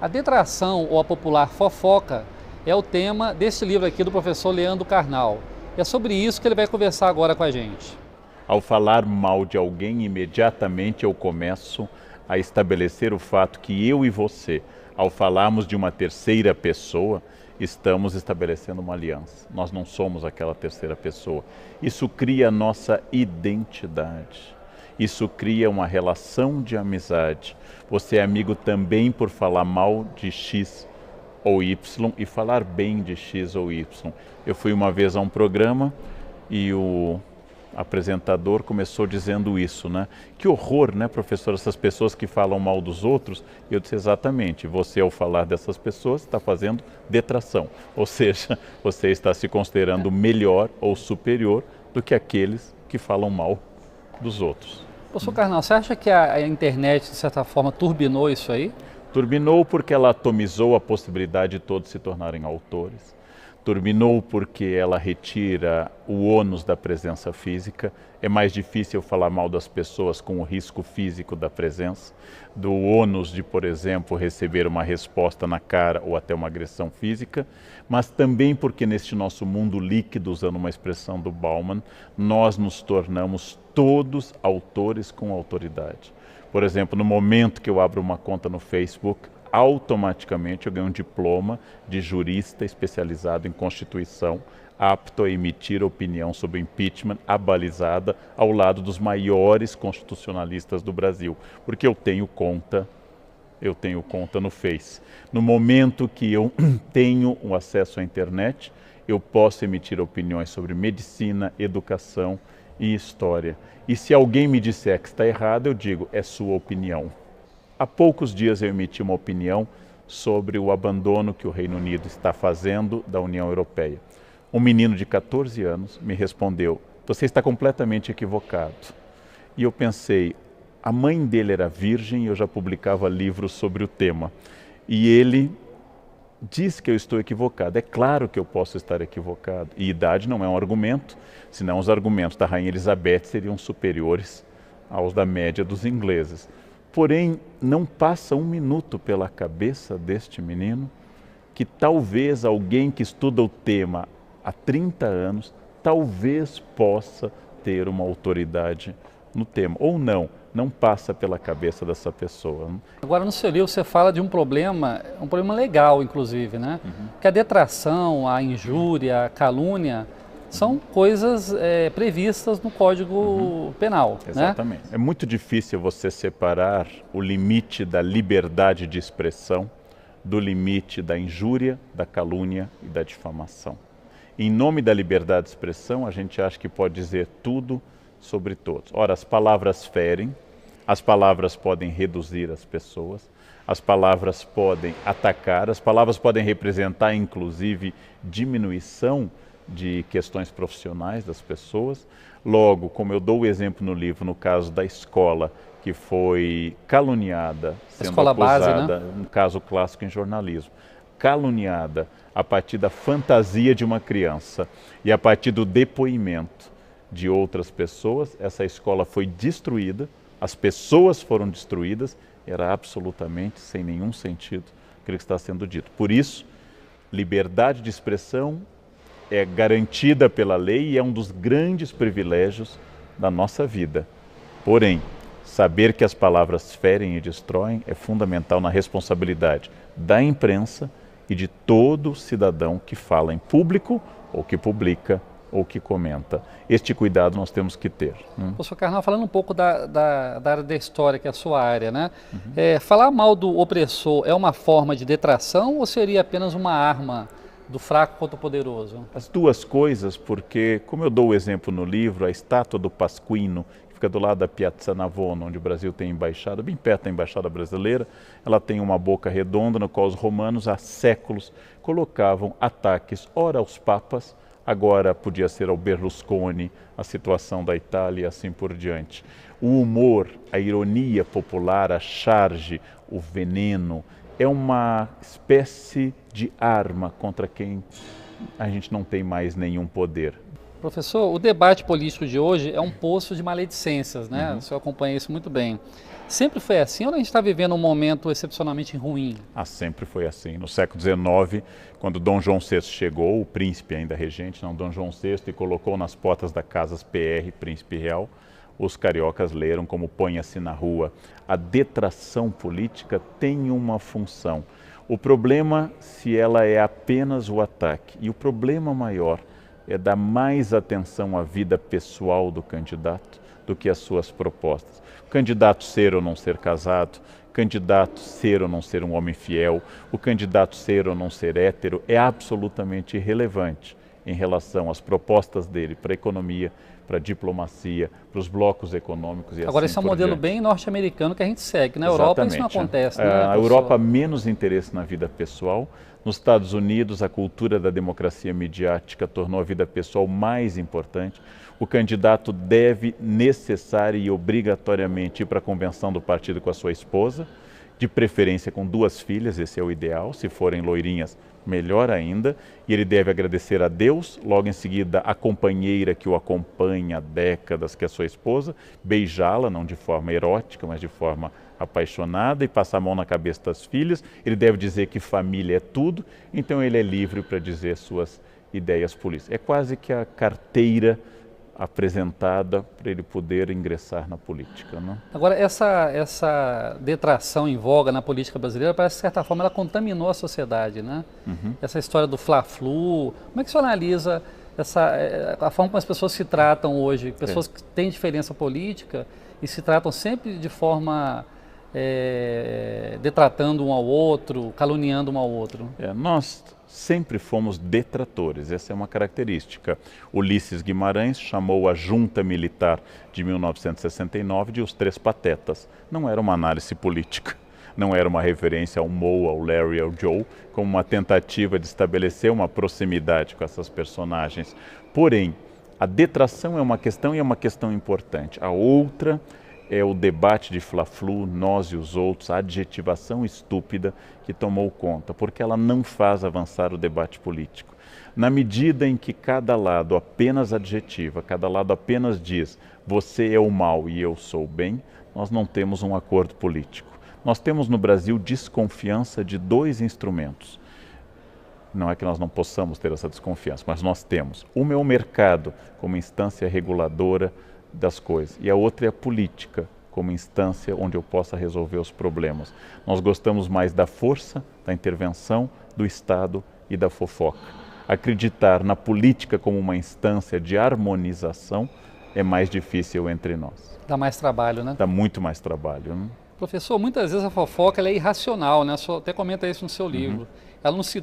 A detração ou a popular fofoca é o tema deste livro aqui do professor Leandro Carnal. É sobre isso que ele vai conversar agora com a gente. Ao falar mal de alguém, imediatamente eu começo a estabelecer o fato que eu e você, ao falarmos de uma terceira pessoa, estamos estabelecendo uma aliança. Nós não somos aquela terceira pessoa. Isso cria a nossa identidade. Isso cria uma relação de amizade. Você é amigo também por falar mal de X ou Y e falar bem de X ou Y. Eu fui uma vez a um programa e o apresentador começou dizendo isso, né? Que horror, né, professor, essas pessoas que falam mal dos outros. Eu disse exatamente, você ao falar dessas pessoas está fazendo detração, ou seja, você está se considerando melhor ou superior do que aqueles que falam mal dos outros. Professor Carnal, você acha que a internet, de certa forma, turbinou isso aí? Turbinou porque ela atomizou a possibilidade de todos se tornarem autores. Turbinou porque ela retira o ônus da presença física. É mais difícil falar mal das pessoas com o risco físico da presença, do ônus de, por exemplo, receber uma resposta na cara ou até uma agressão física, mas também porque neste nosso mundo líquido, usando uma expressão do Bauman, nós nos tornamos todos autores com autoridade. Por exemplo, no momento que eu abro uma conta no Facebook, automaticamente eu ganho um diploma de jurista especializado em Constituição, apto a emitir opinião sobre impeachment abalizada ao lado dos maiores constitucionalistas do Brasil, porque eu tenho conta no Face. No momento que eu tenho o acesso à internet, eu posso emitir opiniões sobre medicina, educação e história. E se alguém me disser que está errado, eu digo, é sua opinião. Há poucos dias eu emiti uma opinião sobre o abandono que o Reino Unido está fazendo da União Europeia. Um menino de 14 anos me respondeu, você está completamente equivocado. E eu pensei, a mãe dele era virgem e eu já publicava livros sobre o tema. E ele diz que eu estou equivocado. É claro que eu posso estar equivocado. E idade não é um argumento, senão os argumentos da Rainha Elizabeth seriam superiores aos da média dos ingleses. Porém, não passa um minuto pela cabeça deste menino que talvez alguém que estuda o tema há 30 anos, talvez possa ter uma autoridade no tema. Ou não passa pela cabeça dessa pessoa. Agora, no seu livro, você fala de um problema legal, inclusive, né? Que a detração, a injúria, a calúnia são coisas previstas no Código Penal. Exatamente. Né? É muito difícil você separar o limite da liberdade de expressão do limite da injúria, da calúnia e da difamação. Em nome da liberdade de expressão, a gente acha que pode dizer tudo sobre todos. Ora, as palavras ferem, as palavras podem reduzir as pessoas, as palavras podem atacar, as palavras podem representar, inclusive, diminuição de questões profissionais das pessoas. Logo, como eu dou o exemplo no livro, no caso da escola que foi caluniada, sendo escola acusada, base, né? um caso clássico em jornalismo, caluniada a partir da fantasia de uma criança e a partir do depoimento de outras pessoas, essa escola foi destruída, as pessoas foram destruídas, era absolutamente sem nenhum sentido aquilo que está sendo dito. Por isso, liberdade de expressão é garantida pela lei e é um dos grandes privilégios da nossa vida. Porém, saber que as palavras ferem e destroem é fundamental na responsabilidade da imprensa e de todo cidadão que fala em público ou que publica ou que comenta. Este cuidado nós temos que ter. Professor Carnal, falando um pouco da área da história, que é a sua área, né? Falar mal do opressor é uma forma de detração ou seria apenas uma arma do fraco contra o poderoso? As duas coisas, porque, como eu dou o exemplo no livro, a estátua do Pasquino, que fica do lado da Piazza Navona, onde o Brasil tem embaixada, bem perto da embaixada brasileira, ela tem uma boca redonda no qual os romanos há séculos colocavam ataques, ora aos papas, agora podia ser ao Berlusconi, a situação da Itália e assim por diante. O humor, a ironia popular, a charge, o veneno, é uma espécie de arma contra quem a gente não tem mais nenhum poder. Professor, o debate político de hoje é um poço de maledicências, né? O senhor acompanha isso muito bem. Sempre foi assim ou a gente está vivendo um momento excepcionalmente ruim? Ah, sempre foi assim. No século XIX, quando Dom João VI chegou, o príncipe ainda regente, não, Dom João VI, e colocou nas portas da Casas PR, Príncipe Real, os cariocas leram como põe-se na rua. A detração política tem uma função. O problema, se ela é apenas o ataque, e o problema maior é dar mais atenção à vida pessoal do candidato do que às suas propostas. O candidato ser ou não ser casado, o candidato ser ou não ser um homem fiel, o candidato ser ou não ser hétero é absolutamente irrelevante em relação às propostas dele para a economia, para a diplomacia, para os blocos econômicos e Agora, assim esse é um por modelo diante. bem norte-americano que a gente segue. Na Europa isso não acontece, né, A professor? Europa menos interesse na vida pessoal. Nos Estados Unidos, a cultura da democracia midiática tornou a vida pessoal mais importante. O candidato deve necessária e obrigatoriamente ir para a convenção do partido com a sua esposa, de preferência com 2 filhas, esse é o ideal. Se forem loirinhas, melhor ainda. E ele deve agradecer a Deus, logo em seguida a companheira que o acompanha há décadas, que é a sua esposa, beijá-la, não de forma erótica, mas de forma apaixonada, e passar a mão na cabeça das filhas. Ele deve dizer que família é tudo, então ele é livre para dizer suas ideias políticas. É quase que a carteira apresentada para ele poder ingressar na política, não? Agora, essa detração em voga na política brasileira, parece que, de certa forma, ela contaminou a sociedade, né? Essa história do Fla-Flu, como é que você analisa a forma como as pessoas se tratam hoje? Pessoas que têm diferença política e se tratam sempre de forma detratando um ao outro, caluniando um ao outro. Nós sempre fomos detratores, essa é uma característica. Ulisses Guimarães chamou a junta militar de 1969 de os 3 patetas. Não era uma análise política, não era uma referência ao Moe, ao Larry, ao Joe, como uma tentativa de estabelecer uma proximidade com essas personagens. Porém, a detração é uma questão e é uma questão importante. A outra é o debate de Fla-Flu, nós e os outros, a adjetivação estúpida que tomou conta, porque ela não faz avançar o debate político. Na medida em que cada lado apenas adjetiva, cada lado apenas diz você é o mal e eu sou o bem, nós não temos um acordo político. Nós temos no Brasil desconfiança de 2 instrumentos. Não é que nós não possamos ter essa desconfiança, mas nós temos. Uma é o mercado como instância reguladora das coisas, e a outra é a política como instância onde eu possa resolver os problemas. Nós gostamos mais da força, da intervenção, do Estado e da fofoca. Acreditar na política como uma instância de harmonização é mais difícil entre nós. Dá mais trabalho, né? Dá muito mais trabalho, né? Professor, muitas vezes a fofoca ela é irracional, né? O senhor até comenta isso no seu livro. Ela não se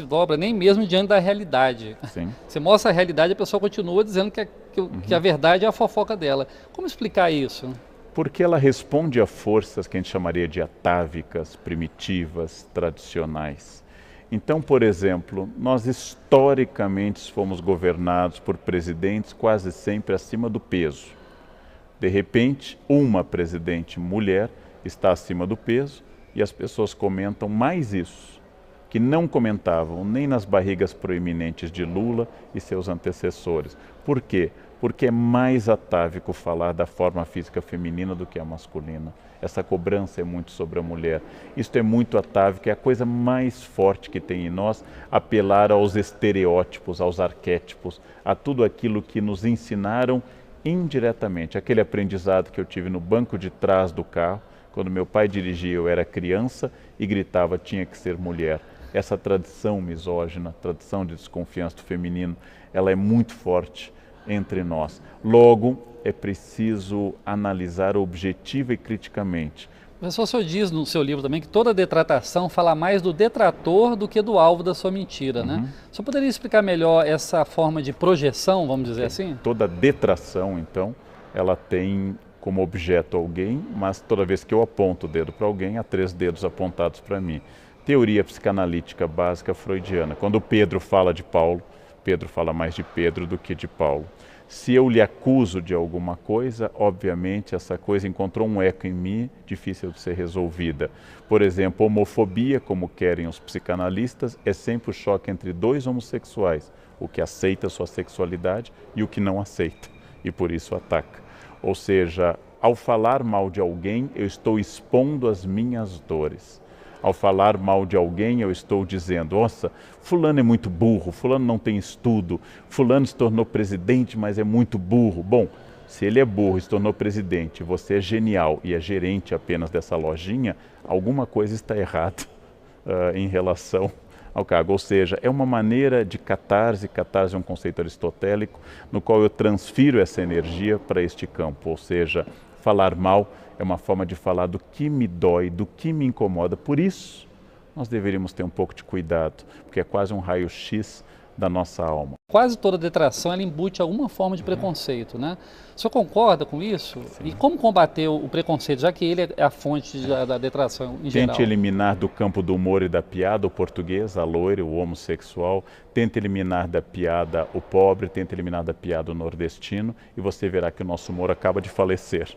dobra nem mesmo diante da realidade. Sim. Você mostra a realidade e a pessoa continua dizendo que a verdade é a fofoca dela. Como explicar isso? Porque ela responde a forças que a gente chamaria de atávicas, primitivas, tradicionais. Então, por exemplo, nós historicamente fomos governados por presidentes quase sempre acima do peso. De repente, uma presidente mulher está acima do peso e as pessoas comentam mais isso, que não comentavam nem nas barrigas proeminentes de Lula e seus antecessores. Por quê? Porque é mais atávico falar da forma física feminina do que a masculina. Essa cobrança é muito sobre a mulher. Isso é muito atávico, é a coisa mais forte que tem em nós, apelar aos estereótipos, aos arquétipos, a tudo aquilo que nos ensinaram indiretamente. Aquele aprendizado que eu tive no banco de trás do carro, quando meu pai dirigia, eu era criança e gritava, tinha que ser mulher. Essa tradição misógina, tradição de desconfiança do feminino, ela é muito forte entre nós. Logo, é preciso analisar objetiva e criticamente. Professor, o senhor diz no seu livro também que toda detratação fala mais do detrator do que do alvo da sua mentira, né? O senhor poderia explicar melhor essa forma de projeção, vamos dizer assim? Toda detração, então, ela tem como objeto alguém, mas toda vez que eu aponto o dedo para alguém, há 3 dedos apontados para mim. Teoria psicanalítica básica freudiana. Quando Pedro fala de Paulo, Pedro fala mais de Pedro do que de Paulo. Se eu lhe acuso de alguma coisa, obviamente essa coisa encontrou um eco em mim, difícil de ser resolvida. Por exemplo, homofobia, como querem os psicanalistas, é sempre o choque entre 2 homossexuais, o que aceita sua sexualidade e o que não aceita, e por isso ataca. Ou seja, ao falar mal de alguém, eu estou expondo as minhas dores. Ao falar mal de alguém, eu estou dizendo, nossa, fulano é muito burro, fulano não tem estudo, fulano se tornou presidente, mas é muito burro. Bom, se ele é burro e se tornou presidente, você é genial e é gerente apenas dessa lojinha, alguma coisa está errada em relação ao cargo. Ou seja, é uma maneira de catarse. Catarse é um conceito aristotélico no qual eu transfiro essa energia para este campo. Ou seja, falar mal é uma forma de falar do que me dói, do que me incomoda. Por isso, nós deveríamos ter um pouco de cuidado, porque é quase um raio-x da nossa alma. Quase toda detração ela embute alguma forma de preconceito, né? O senhor concorda com isso? Sim. E como combater o preconceito, já que ele é a fonte da detração em geral? Tente eliminar do campo do humor e da piada o português, a loira, o homossexual. Tente eliminar da piada o pobre, tente eliminar da piada o nordestino e você verá que o nosso humor acaba de falecer.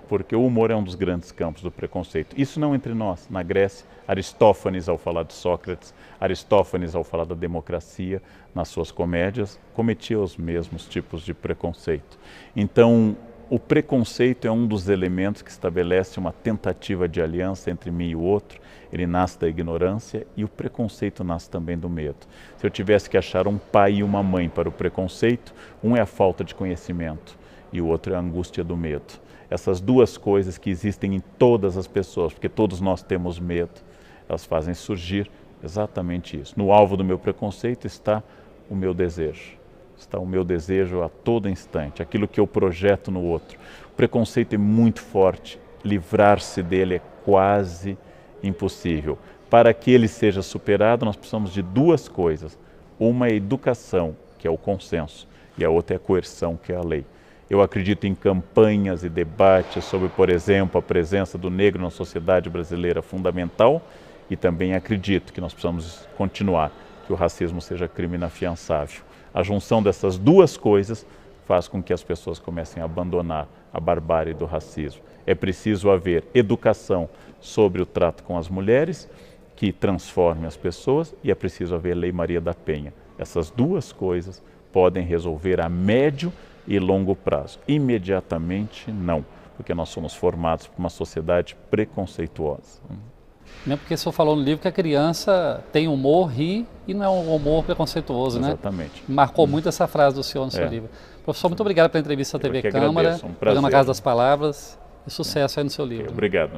Porque o humor é um dos grandes campos do preconceito. Isso não entre nós. Na Grécia, Aristófanes, ao falar de Sócrates, Aristófanes, ao falar da democracia, nas suas comédias, cometia os mesmos tipos de preconceito. Então, o preconceito é um dos elementos que estabelece uma tentativa de aliança entre mim e o outro. Ele nasce da ignorância e o preconceito nasce também do medo. Se eu tivesse que achar um pai e uma mãe para o preconceito, um é a falta de conhecimento e o outro é a angústia do medo. Essas duas coisas que existem em todas as pessoas, porque todos nós temos medo, elas fazem surgir exatamente isso. No alvo do meu preconceito está o meu desejo. Está o meu desejo a todo instante, aquilo que eu projeto no outro. O preconceito é muito forte, livrar-se dele é quase impossível. Para que ele seja superado, nós precisamos de duas coisas. Uma é a educação, que é o consenso, e a outra é a coerção, que é a lei. Eu acredito em campanhas e debates sobre, por exemplo, a presença do negro na sociedade brasileira fundamental e também acredito que nós precisamos continuar, que o racismo seja crime inafiançável. A junção dessas duas coisas faz com que as pessoas comecem a abandonar a barbárie do racismo. É preciso haver educação sobre o trato com as mulheres, que transforme as pessoas, e é preciso haver Lei Maria da Penha. Essas duas coisas podem resolver a médio e longo prazo. Imediatamente, não, porque nós somos formados por uma sociedade preconceituosa. Não, porque o senhor falou no livro que a criança tem humor, ri e não é um humor preconceituoso, né? Exatamente. Marcou muito essa frase do senhor no seu livro. Professor, muito obrigado pela entrevista à TV Câmara, agradeço, um prazer. programa Casa das Palavras, e sucesso aí no seu livro. Obrigado.